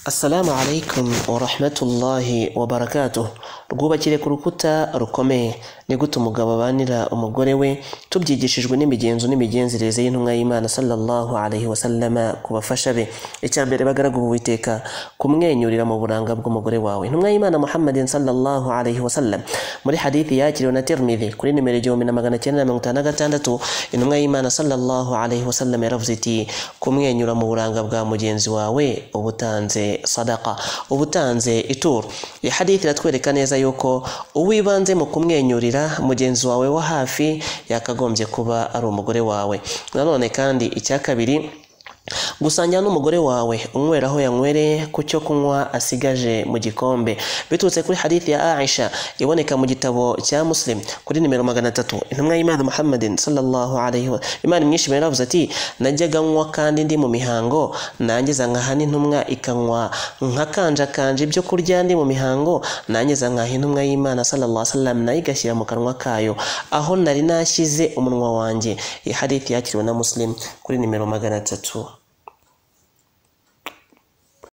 Assalamu alaikum wa rahmatullahi wa barakatuh. Rwubakire ku rukuta rukomeye ni gute umugabo abanira umugore we, tubyigishijwe n'imigenzo n'imigenzereze y'intumwa y'Imana sallallahu alaihi wasallama kubafasha be. Icyambere bagaragu Uwiteka kumwenyurira mu buranga bw'umugore wawe. Intumwa y'Imana Muhammadin sallallahu alaihi wasallam muri hadithi yakiriwe na Tirmidhi kuri nimero 1956, intumwa y'Imana sallallahu alaihi wasallam yaravuze iti kumwenyura mu buranga bwa mugenzi wawe ubutanze sadaqa, ubutanze ituro. Iyi hadithi iratwereka neza yuko uwibanze mu kumwenyurira mugenzi wawe wa hafi yakagombye kuba ari umugore wawe. Nanone kandi icya kabiri, gusangira n'umugore wawe unywera aho yanywereye ku cyo kunywa asigaje mu gikombe, biturutse kuri hadithi ya Aisha iboneka mu gitabo cya Muslim kuri nimero 300. Intumwa y'Imana Muhammadin sallallahu alaihi wa Imana mwishimira yaravuze ati najyaga nywa kandi ndi mu mihango, nangiza nkaha n'intumwa ikanywa nkakanja kanje ibyo kurya ndi mu mihango, nangiza nkaha intumwa y'Imana sallallahu alaihi wasallam nayo igashyira mu kanwa kayo aho nari nashyize umunwa wanjye. Iyi hadithi yakiriwe na Muslim kuri nimero 300.